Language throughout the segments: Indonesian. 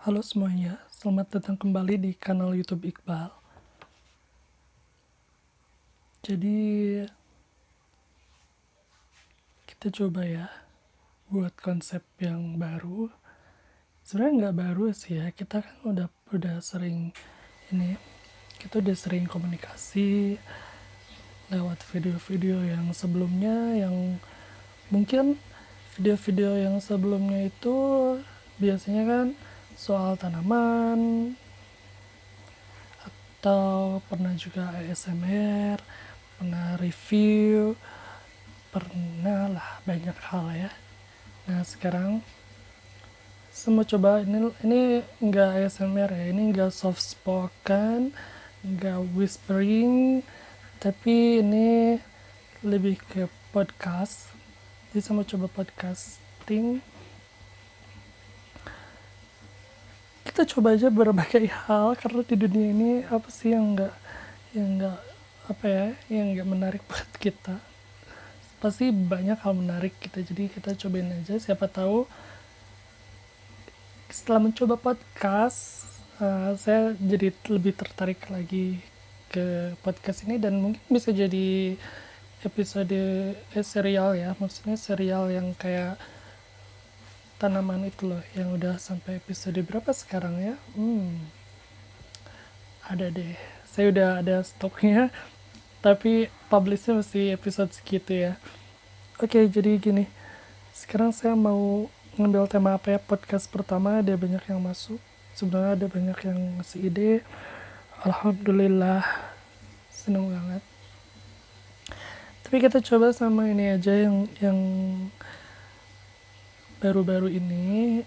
Halo semuanya, selamat datang kembali di kanal YouTube Iqbal. Jadi kita coba ya buat konsep yang baru. Sebenarnya nggak baru sih ya, kita kan udah sering ini, kita udah sering komunikasi lewat video-video yang sebelumnya, yang mungkin video-video yang sebelumnya itu biasanya kan soal tanaman, atau pernah juga ASMR, pernah review, pernah lah banyak hal ya. Nah sekarang saya mau coba ini nggak ASMR ya, ini nggak soft spoken, nggak whispering, tapi ini lebih ke podcast. Jadi saya mau coba podcasting. Kita coba aja berbagai hal karena di dunia ini apa sih yang nggak apa ya, yang nggak menarik buat kita. Pasti banyak hal menarik kita, jadi kita cobain aja, siapa tahu setelah mencoba podcast saya jadi lebih tertarik lagi ke podcast ini, dan mungkin bisa jadi episode serial ya, maksudnya serial yang kayak tanaman itu loh, yang udah sampai episode berapa sekarang ya. Ada deh, saya udah ada stoknya, tapi publishnya masih episode segitu ya. Oke, jadi gini, sekarang saya mau ngambil tema apa ya, podcast pertama ada banyak yang masuk, sebenarnya ada banyak yang ngasih ide. Alhamdulillah, seneng banget. Tapi kita coba sama ini aja yang baru-baru ini,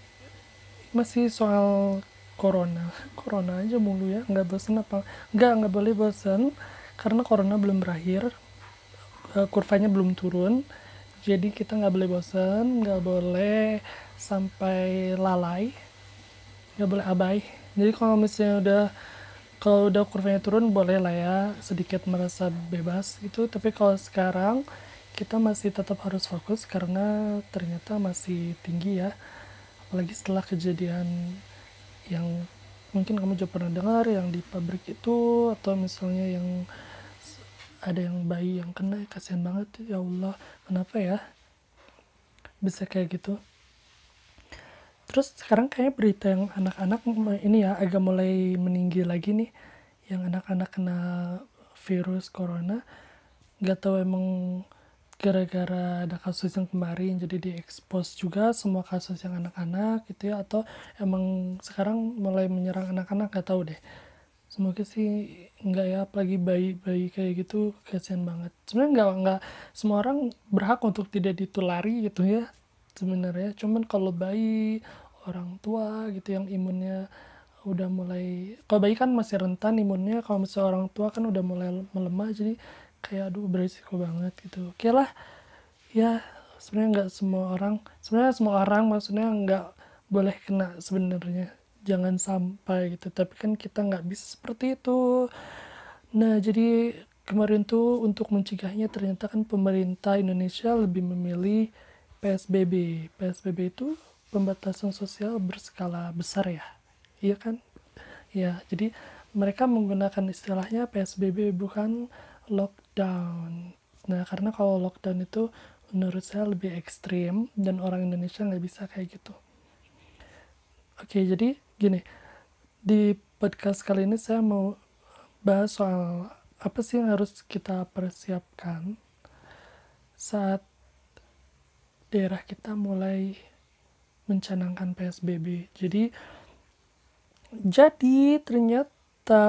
masih soal corona aja mulu ya. Nggak bosan apa? Nggak boleh bosan karena corona belum berakhir, kurvanya belum turun. Jadi kita nggak boleh bosan, nggak boleh sampai lalai, nggak boleh abai. Jadi kalau udah kurvanya turun boleh lah ya sedikit merasa bebas gitu, tapi kalau sekarang kita masih tetap harus fokus karena ternyata masih tinggi ya, apalagi setelah kejadian yang mungkin kamu juga pernah dengar, yang di pabrik itu, atau misalnya yang ada yang bayi yang kena, kasihan banget ya Allah, kenapa ya bisa kayak gitu. Terus sekarang kayak berita yang anak-anak ini ya agak mulai meninggi lagi nih, yang anak-anak kena virus corona. Nggak tahu emang gara-gara ada kasus yang kemarin jadi diekspos juga semua kasus yang anak-anak gitu ya, atau emang sekarang mulai menyerang anak-anak, nggak tahu deh. Semoga sih nggak ya, apalagi bayi-bayi kayak gitu, kasihan banget. Sebenarnya nggak semua orang berhak untuk tidak ditulari gitu ya sebenarnya, cuman kalau bayi, orang tua gitu yang imunnya udah mulai, kalau bayi kan masih rentan imunnya, kalau misalnya orang tua kan udah mulai melemah, jadi kayak aduh berisiko banget gitu. Oke lah ya, sebenarnya semua orang maksudnya nggak boleh kena sebenarnya, jangan sampai gitu, tapi kan kita nggak bisa seperti itu. Nah jadi kemarin tuh untuk mencegahnya ternyata kan pemerintah Indonesia lebih memilih PSBB. PSBB itu pembatasan sosial berskala besar ya, iya kan ya. Jadi mereka menggunakan istilahnya PSBB bukan lockdown. Nah karena kalau lockdown itu menurut saya lebih ekstrim dan orang Indonesia nggak bisa kayak gitu. Oke, jadi gini, di podcast kali ini saya mau bahas soal apa sih yang harus kita persiapkan saat daerah kita mulai mencanangkan PSBB. Jadi ternyata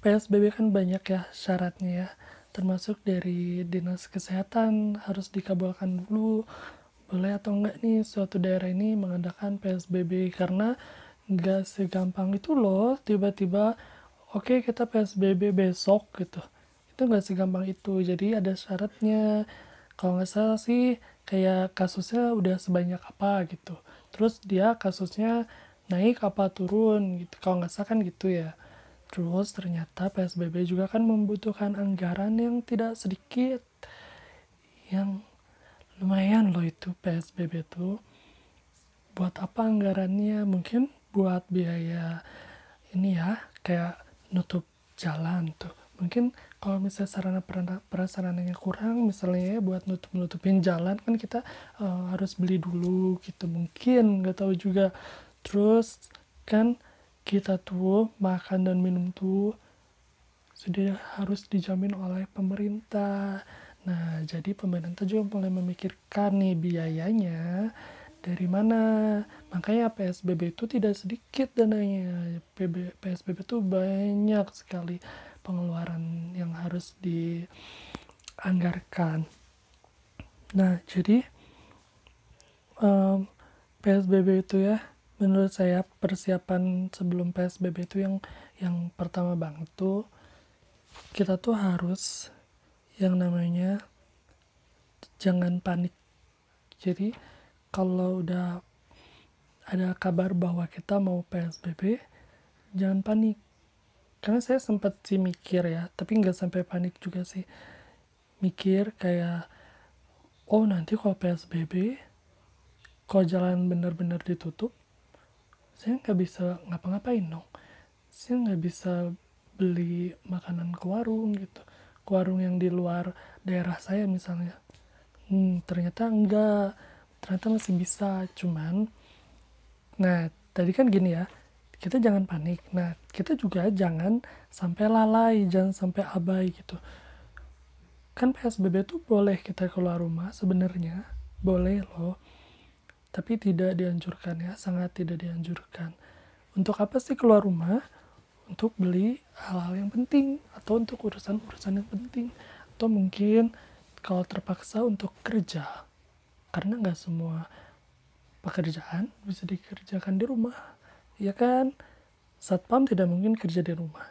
PSBB kan banyak ya syaratnya ya, termasuk dari dinas kesehatan harus dikabulkan dulu boleh atau enggak nih suatu daerah ini mengadakan PSBB, karena nggak segampang itu loh tiba-tiba oke kita PSBB besok gitu, itu nggak segampang itu, jadi ada syaratnya. Kalau nggak salah sih kayak kasusnya udah sebanyak apa gitu, terus dia kasusnya naik apa turun gitu, kalau nggak salah kan gitu ya. Terus ternyata PSBB juga kan membutuhkan anggaran yang tidak sedikit, yang lumayan loh itu PSBB tuh. Buat apa anggarannya? Mungkin buat biaya ini ya, kayak nutup jalan tuh. Mungkin kalau misalnya sarana prasarananya kurang, misalnya ya buat nutupin jalan kan kita harus beli dulu gitu, mungkin nggak tahu juga. Terus kan kita tuh makan dan minum tuh sudah harus dijamin oleh pemerintah. Nah, jadi pemerintah juga mulai memikirkan nih biayanya dari mana. Makanya PSBB itu tidak sedikit dananya. PSBB itu banyak sekali pengeluaran yang harus dianggarkan. Nah, jadi PSBB itu ya, menurut saya persiapan sebelum PSBB itu yang pertama banget tuh, kita tuh harus yang namanya jangan panik. Jadi kalau udah ada kabar bahwa kita mau PSBB, jangan panik. Karena saya sempat sih mikir ya, tapi nggak sampai panik juga sih. Mikir kayak, oh nanti kalau PSBB, kalau jalan benar-benar ditutup, saya nggak bisa ngapa-ngapain dong. Saya nggak bisa beli makanan ke warung gitu. Ke warung yang di luar daerah saya misalnya. Ternyata enggak. Ternyata masih bisa. Cuman, nah tadi kan gini ya, kita jangan panik. Nah, kita juga jangan sampai lalai, jangan sampai abai gitu. Kan PSBB tuh boleh kita keluar rumah sebenarnya, boleh loh. Tapi tidak dianjurkan ya, sangat tidak dianjurkan. Untuk apa sih keluar rumah? Untuk beli hal-hal yang penting, atau untuk urusan-urusan yang penting. Atau mungkin kalau terpaksa untuk kerja. Karena nggak semua pekerjaan bisa dikerjakan di rumah. Ya kan? Satpam tidak mungkin kerja di rumah.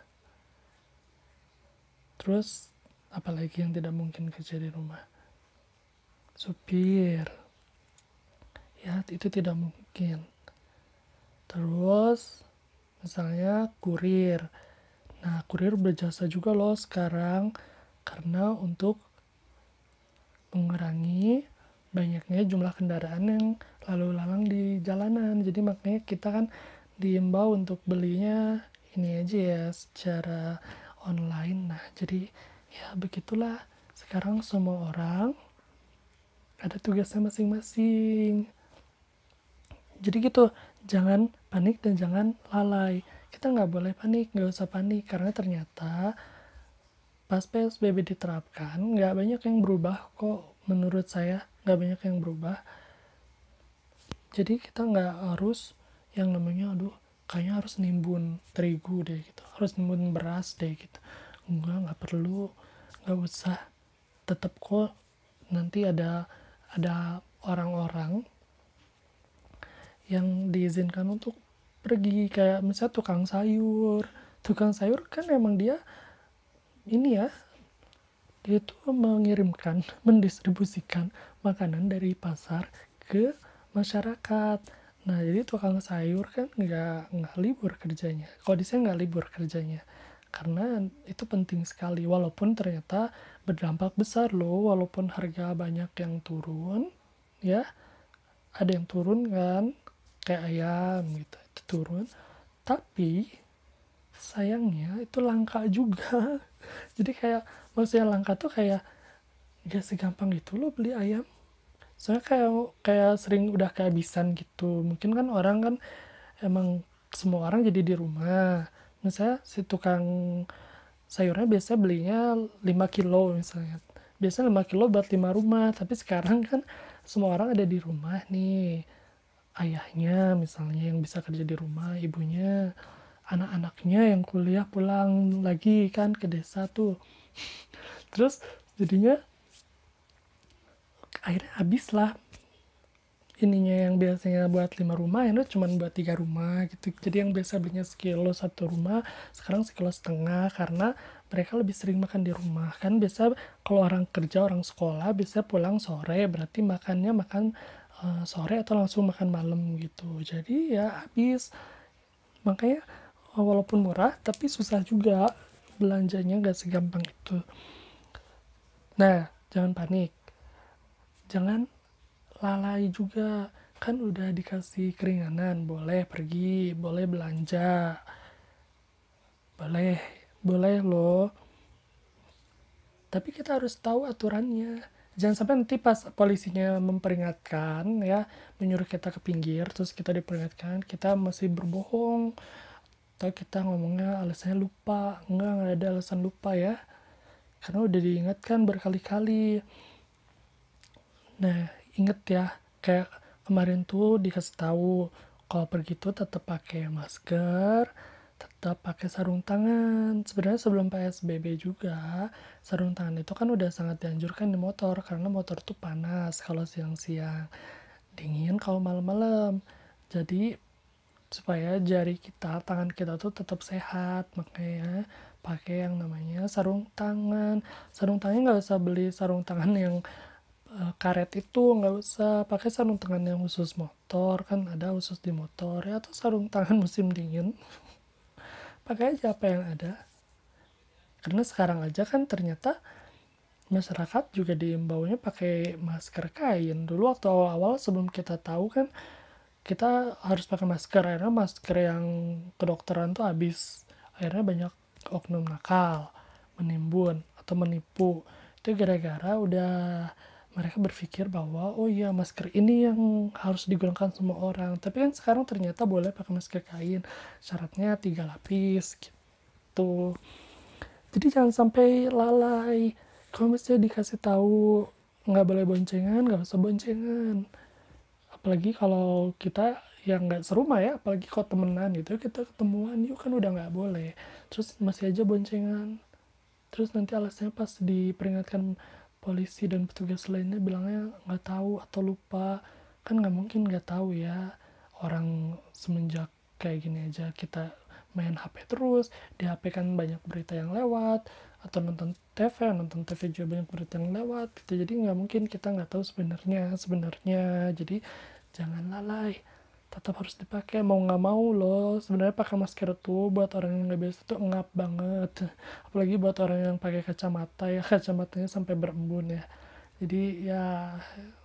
Terus apalagi yang tidak mungkin kerja di rumah? Supir. Ya, itu tidak mungkin. Terus misalnya kurir. Nah, kurir berjasa juga loh sekarang karena untuk mengurangi banyaknya jumlah kendaraan yang lalu lalang di jalanan. Jadi makanya kita kan diimbau untuk belinya ini aja ya secara online. Nah, jadi ya begitulah. Sekarang semua orang ada tugasnya masing-masing. Jadi gitu, jangan panik dan jangan lalai. Kita nggak boleh panik, nggak usah panik. Karena ternyata pas PSBB diterapkan, nggak banyak yang berubah kok. Menurut saya, nggak banyak yang berubah. Jadi kita nggak harus yang namanya, aduh, kayaknya harus nimbun terigu deh gitu. Harus nimbun beras deh gitu. Nggak perlu, nggak usah. Tetap kok nanti ada orang-orang yang diizinkan untuk pergi, kayak misalnya tukang sayur kan emang dia ini ya, dia tuh mengirimkan, mendistribusikan makanan dari pasar ke masyarakat. Nah, jadi tukang sayur kan nggak libur kerjanya. Kalau di saya nggak libur kerjanya, karena itu penting sekali. Walaupun ternyata berdampak besar loh, walaupun harga banyak yang turun, ya ada yang turun kan, kayak ayam gitu, itu turun. Tapi sayangnya itu langka juga. Jadi kayak maksudnya langka tuh kayak gak segampang itu lo beli ayam. Soalnya kayak sering udah kehabisan gitu. Mungkin kan orang kan emang semua orang jadi di rumah. Misalnya si tukang sayurnya biasa belinya 5 kilo misalnya. Biasanya 5 kilo buat 5 rumah. Tapi sekarang kan semua orang ada di rumah nih. Ayahnya misalnya yang bisa kerja di rumah, ibunya, anak-anaknya yang kuliah pulang lagi kan ke desa tuh. Terus jadinya akhirnya habis lah ininya, yang biasanya buat 5 rumah itu cuma buat 3 rumah gitu. Jadi yang biasa belinya sekilo satu rumah sekarang sekilo setengah, karena mereka lebih sering makan di rumah. Kan biasa kalau orang kerja, orang sekolah biasa pulang sore, berarti makannya makan sore atau langsung makan malam gitu. Jadi ya habis. Makanya walaupun murah tapi susah juga belanjanya, gak segampang itu. Nah, jangan panik, jangan lalai juga, kan udah dikasih keringanan, boleh pergi, boleh belanja, boleh boleh loh, tapi kita harus tahu aturannya. Jangan sampai nanti pas polisinya memperingatkan ya, menyuruh kita ke pinggir, terus kita diperingatkan, kita masih berbohong, atau kita ngomongnya alasannya lupa. Nggak ada alasan lupa ya, karena udah diingatkan berkali-kali. Nah, inget ya, kayak kemarin tuh dikasih tahu kalau pergi tuh tetap pakai masker, tetap pakai sarung tangan. Sebenarnya sebelum PSBB juga, sarung tangan itu kan udah sangat dianjurkan di motor karena motor tuh panas kalau siang-siang, dingin kalau malam-malam. Jadi supaya jari kita, tangan kita tuh tetap sehat, makanya pakai yang namanya sarung tangan. Sarung tangannya nggak usah beli sarung tangan yang karet itu, nggak usah pakai sarung tangan yang khusus motor, kan ada khusus di motor ya, atau sarung tangan musim dingin, pakai aja apa yang ada. Karena sekarang aja kan ternyata masyarakat juga diimbaunya pakai masker kain. Dulu waktu awal-awal sebelum kita tahu kan kita harus pakai masker, akhirnya masker yang kedokteran tuh habis, akhirnya banyak oknum nakal menimbun atau menipu. Itu gara-gara udah mereka berpikir bahwa oh iya masker ini yang harus digunakan semua orang, tapi kan sekarang ternyata boleh pakai masker kain, syaratnya 3 lapis gitu. Jadi jangan sampai lalai, kalau misalnya dikasih tahu nggak boleh boncengan, nggak usah boncengan. Apalagi kalau kita yang nggak serumah ya, apalagi kalau temenan gitu, kita ketemuan yuk kan udah nggak boleh, terus masih aja boncengan. Terus nanti alasannya pas diperingatkan polisi dan petugas lainnya bilangnya nggak tahu atau lupa. Kan nggak mungkin nggak tahu ya. Orang semenjak kayak gini aja kita main HP terus. Di HP kan banyak berita yang lewat. Atau nonton TV juga banyak berita yang lewat. Gitu. Jadi nggak mungkin kita nggak tahu sebenarnya. Jadi jangan lalai, tetap harus dipakai mau nggak mau loh. Sebenarnya pakai masker tuh buat orang yang nggak biasa tuh ngap banget, apalagi buat orang yang pakai kacamata ya, kacamatanya sampai berembun ya. Jadi ya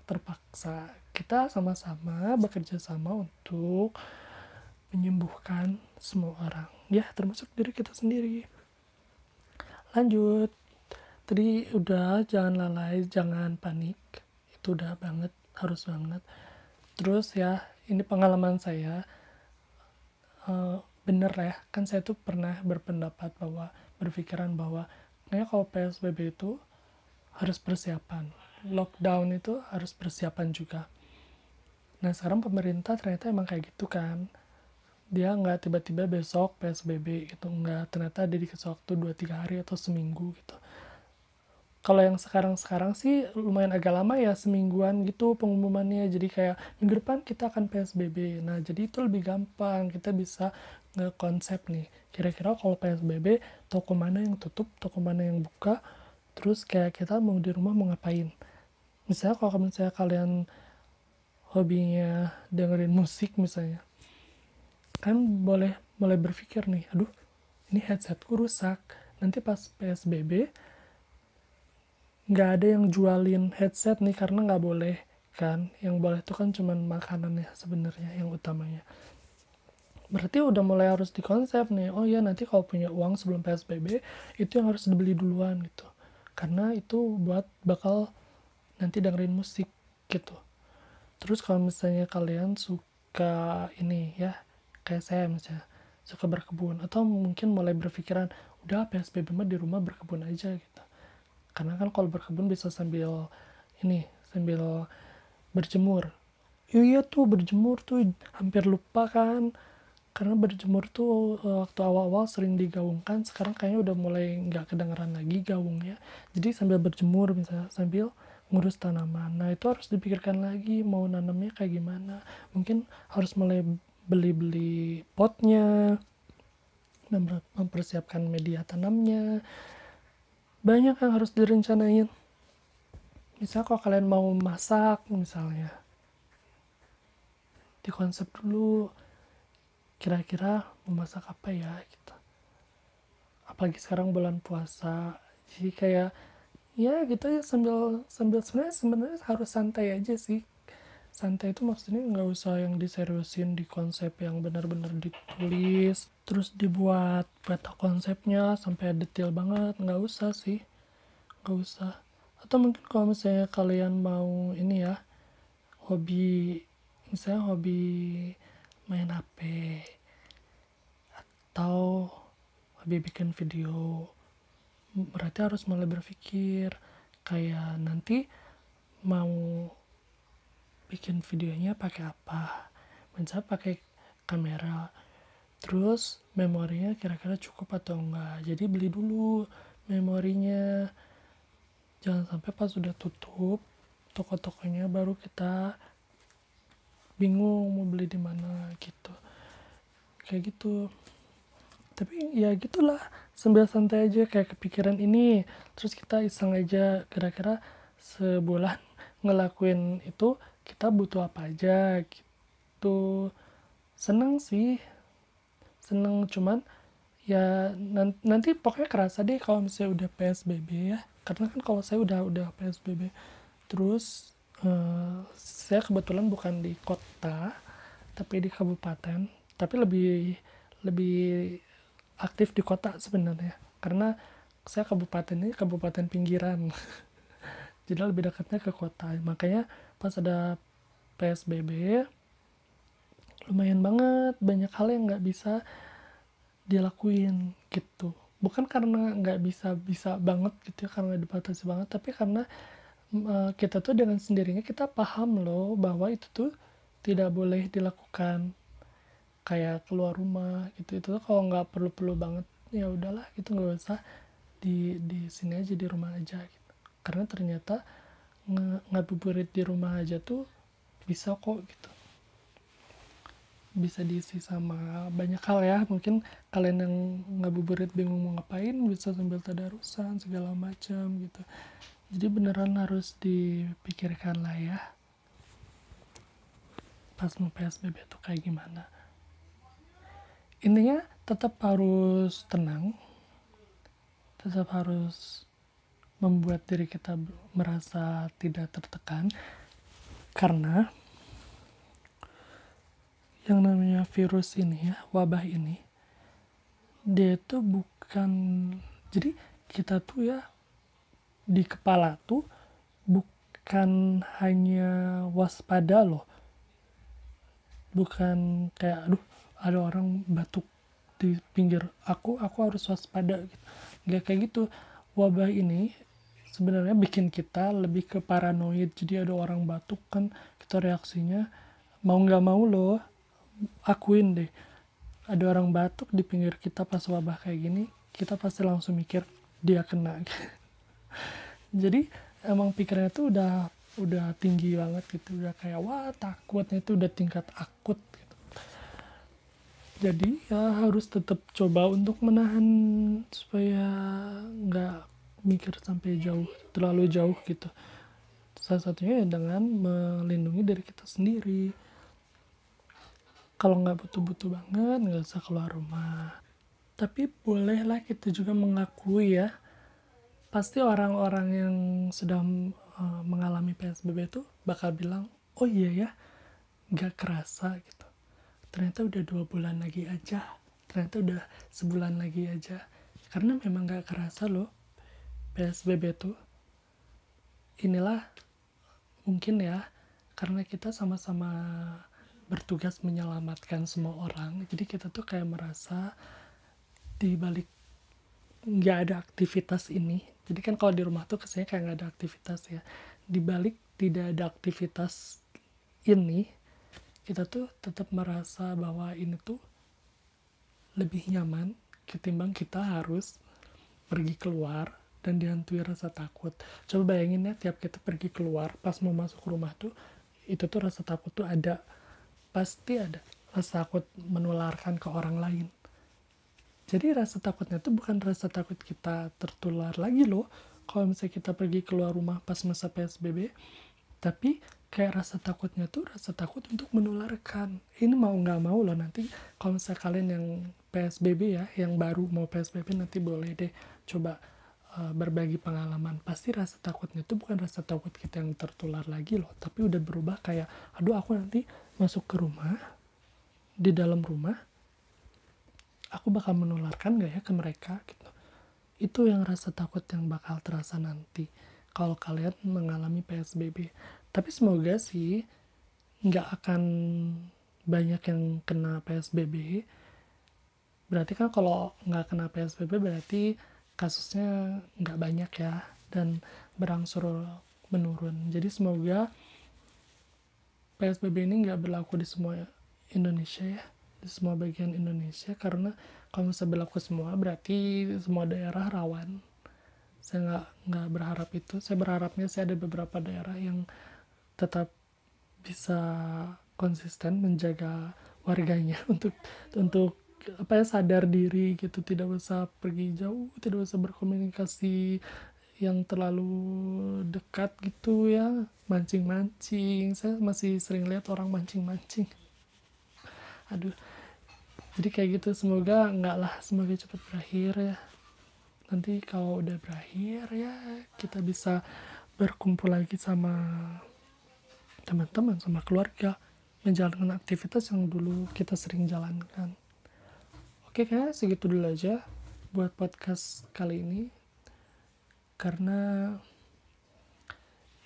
terpaksa kita sama-sama bekerja sama untuk menyembuhkan semua orang ya, termasuk diri kita sendiri. Lanjut, tadi udah jangan lalai, jangan panik, itu udah banget, harus banget. Terus ya, ini pengalaman saya, bener ya, kan saya tuh pernah berpendapat bahwa, berpikiran bahwa kayaknya kalau PSBB itu harus persiapan, lockdown itu harus persiapan juga. Nah sekarang pemerintah ternyata emang kayak gitu kan, dia nggak tiba-tiba besok PSBB gitu, nggak, ternyata ada dikasih waktu 2-3 hari atau seminggu gitu. Kalau yang sekarang sih lumayan agak lama ya, semingguan gitu pengumumannya, jadi kayak minggu depan kita akan PSBB. Nah jadi itu lebih gampang, kita bisa nge-konsep nih kira-kira kalau PSBB toko mana yang tutup, toko mana yang buka, terus kayak kita mau di rumah mau ngapain. Misalnya kalau misalnya kalian hobinya dengerin musik misalnya, kan boleh mulai berpikir nih, aduh ini headsetku rusak, nanti pas PSBB nggak ada yang jualin headset nih karena nggak boleh kan, yang boleh itu kan cuman makanannya sebenarnya yang utamanya. Berarti udah mulai harus dikonsep nih, oh ya nanti kalau punya uang sebelum PSBB itu yang harus dibeli duluan gitu, karena itu buat bakal nanti dengerin musik gitu. Terus kalau misalnya kalian suka ini ya, kayak saya misalnya suka berkebun, atau mungkin mulai berpikiran udah PSBB mah di rumah berkebun aja gitu, karena kan kalau berkebun bisa sambil ini, sambil berjemur. Iya tuh berjemur tuh hampir lupa kan, karena berjemur tuh waktu awal-awal sering digaungkan, sekarang kayaknya udah mulai nggak kedengeran lagi gaungnya. Jadi sambil berjemur misalnya, sambil ngurus tanaman, nah itu harus dipikirkan lagi mau nanamnya kayak gimana, mungkin harus mulai beli-beli potnya, mempersiapkan media tanamnya, banyak yang harus direncanain. Misalnya kalau kalian mau masak misalnya, di konsep dulu kira-kira mau masak apa ya gitu. Apalagi sekarang bulan puasa, jadi kayak ya gitu ya, sambil sambil sebenarnya harus santai aja sih, Santai itu maksudnya nggak usah yang diseriusin di konsep yang benar-benar ditulis terus dibuat peta konsepnya sampai detail banget, nggak usah sih, nggak usah. Atau mungkin kalau misalnya kalian mau ini ya, hobi, misalnya hobi main HP atau hobi bikin video, berarti harus mulai berpikir kayak nanti mau bikin videonya pakai apa, misalnya pakai kamera, terus memorinya kira-kira cukup atau enggak. Jadi beli dulu memorinya, jangan sampai pas sudah tutup toko-tokonya baru kita bingung mau beli di mana gitu, kayak gitu. Tapi ya gitulah, sambil santai aja kayak kepikiran ini, terus kita iseng aja kira-kira sebulan ngelakuin itu kita butuh apa aja gitu. Seneng sih, seneng, cuman ya nanti pokoknya kerasa deh kalau misalnya udah PSBB ya, karena kan kalau saya udah PSBB terus saya kebetulan bukan di kota tapi di kabupaten, tapi lebih lebih aktif di kota sebenarnya karena saya kabupaten ini kabupaten pinggiran jadi lebih dekatnya ke kota, makanya pas ada PSBB lumayan banget banyak hal yang nggak bisa dilakuin gitu, bukan karena nggak bisa banget gitu ya, karena dibatasi banget, tapi karena kita tuh dengan sendirinya kita paham loh bahwa itu tuh tidak boleh dilakukan, kayak keluar rumah gitu. Itu tuh kalau nggak perlu-perlu banget ya udahlah gitu, nggak usah di sini aja, di rumah aja gitu. Karena ternyata ngabuburit di rumah aja tuh bisa kok gitu, bisa diisi sama banyak hal ya. Mungkin kalian yang ngabuburit bingung mau ngapain bisa sambil tadarusan segala macam gitu. Jadi beneran harus dipikirkan lah ya pas mau PSBB tuh kayak gimana. Intinya tetap harus tenang, tetap harus membuat diri kita merasa tidak tertekan, karena yang namanya virus ini ya, wabah ini, dia itu bukan, jadi kita tuh ya di kepala tuh bukan hanya waspada loh, bukan kayak aduh ada orang batuk di pinggir aku harus waspada gitu, nggak kayak gitu. Wabah ini sebenarnya bikin kita lebih ke paranoid, jadi ada orang batuk kan kita reaksinya mau nggak mau loh, akuin deh, ada orang batuk di pinggir kita pas wabah kayak gini kita pasti langsung mikir dia kena jadi emang pikirannya tuh udah tinggi banget gitu, udah kayak wah takutnya itu udah tingkat akut gitu. Jadi ya harus tetap coba untuk menahan supaya nggak mikir sampai jauh, terlalu jauh gitu. Salah satunya ya dengan melindungi diri kita sendiri. Kalau nggak butuh-butuh banget nggak usah keluar rumah. Tapi bolehlah kita juga mengakui ya, pasti orang-orang yang sedang mengalami PSBB itu bakal bilang, oh iya ya, nggak kerasa gitu. Ternyata udah 2 bulan lagi aja, ternyata udah sebulan lagi aja. Karena memang nggak kerasa loh PSBB tuh. Inilah mungkin ya, karena kita sama-sama bertugas menyelamatkan semua orang, jadi kita tuh kayak merasa di balik nggak ada aktivitas ini, jadi kan kalau di rumah tuh kesannya kayak nggak ada aktivitas ya, di balik tidak ada aktivitas ini kita tuh tetap merasa bahwa ini tuh lebih nyaman ketimbang kita harus pergi keluar dan dihantui rasa takut. Coba bayangin ya, tiap kita pergi keluar pas mau masuk rumah tuh itu tuh rasa takut tuh ada, pasti ada rasa takut menularkan ke orang lain. Jadi rasa takutnya tuh bukan rasa takut kita tertular lagi loh kalau misalnya kita pergi keluar rumah pas masa PSBB, tapi kayak rasa takutnya tuh rasa takut untuk menularkan. Ini mau nggak mau loh, nanti kalau misalnya kalian yang PSBB ya, yang baru mau PSBB nanti boleh deh coba berbagi pengalaman. Pasti rasa takutnya itu bukan rasa takut kita yang tertular lagi loh, tapi udah berubah kayak, aduh aku nanti masuk ke rumah, di dalam rumah aku bakal menularkan gak ya ke mereka gitu. Itu yang rasa takut yang bakal terasa nanti kalau kalian mengalami PSBB. Tapi semoga sih nggak akan banyak yang kena PSBB. Berarti kan kalau nggak kena PSBB berarti kasusnya nggak banyak ya, dan berangsur menurun. Jadi semoga PSBB ini nggak berlaku di semua Indonesia ya, di semua bagian Indonesia, karena kalau misalnya berlaku semua berarti semua daerah rawan. Saya nggak berharap itu. Saya berharapnya sih ada beberapa daerah yang tetap bisa konsisten menjaga warganya untuk apa ya, sadar diri gitu, tidak usah pergi jauh, tidak usah berkomunikasi yang terlalu dekat gitu ya, mancing-mancing. Saya masih sering lihat orang mancing-mancing, aduh. Jadi kayak gitu, semoga enggak lah, semoga cepat berakhir ya. Nanti kalau udah berakhir ya kita bisa berkumpul lagi sama teman-teman, sama keluarga, menjalankan aktivitas yang dulu kita sering jalankan. Oke, kayaknya segitu dulu aja buat podcast kali ini, karena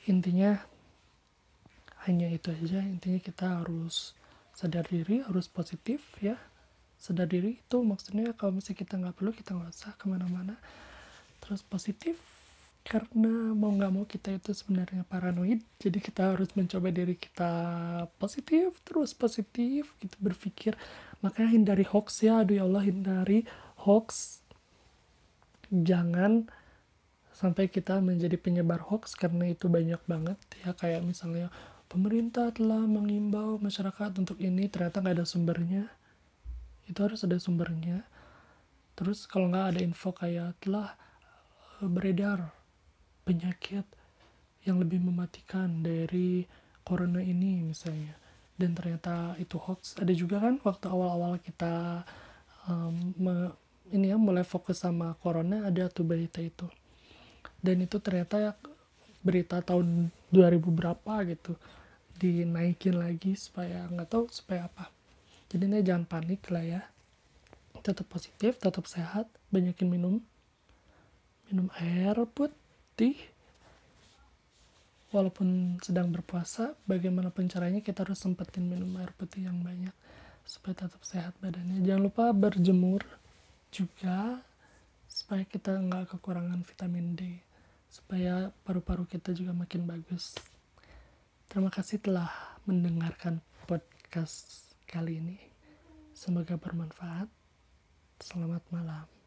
intinya hanya itu aja. Intinya kita harus sadar diri, harus positif ya. Sadar diri itu maksudnya kalau misalnya kita nggak perlu, kita nggak usah kemana-mana. Terus positif, karena mau nggak mau kita itu sebenarnya paranoid, jadi kita harus mencoba diri kita positif, terus positif gitu berpikir. Makanya hindari hoax ya, aduh ya Allah, hindari hoax. Jangan sampai kita menjadi penyebar hoax, karena itu banyak banget ya. Kayak misalnya pemerintah telah mengimbau masyarakat untuk ini, ternyata nggak ada sumbernya. Itu harus ada sumbernya. Terus kalau nggak ada info kayak telah beredar penyakit yang lebih mematikan dari corona ini misalnya, dan ternyata itu hoax. Ada juga kan waktu awal-awal kita mulai fokus sama corona, ada tuh berita itu, dan itu ternyata berita tahun 2000 berapa gitu dinaikin lagi, supaya nggak tahu supaya apa. Jadi ini jangan panik lah ya, tetap positif, tetap sehat, banyakin minum air putih. Walaupun sedang berpuasa, bagaimanapun caranya kita harus sempetin minum air putih yang banyak supaya tetap sehat badannya. Jangan lupa berjemur juga supaya kita nggak kekurangan vitamin D, supaya paru-paru kita juga makin bagus. Terima kasih telah mendengarkan podcast kali ini. Semoga bermanfaat. Selamat malam.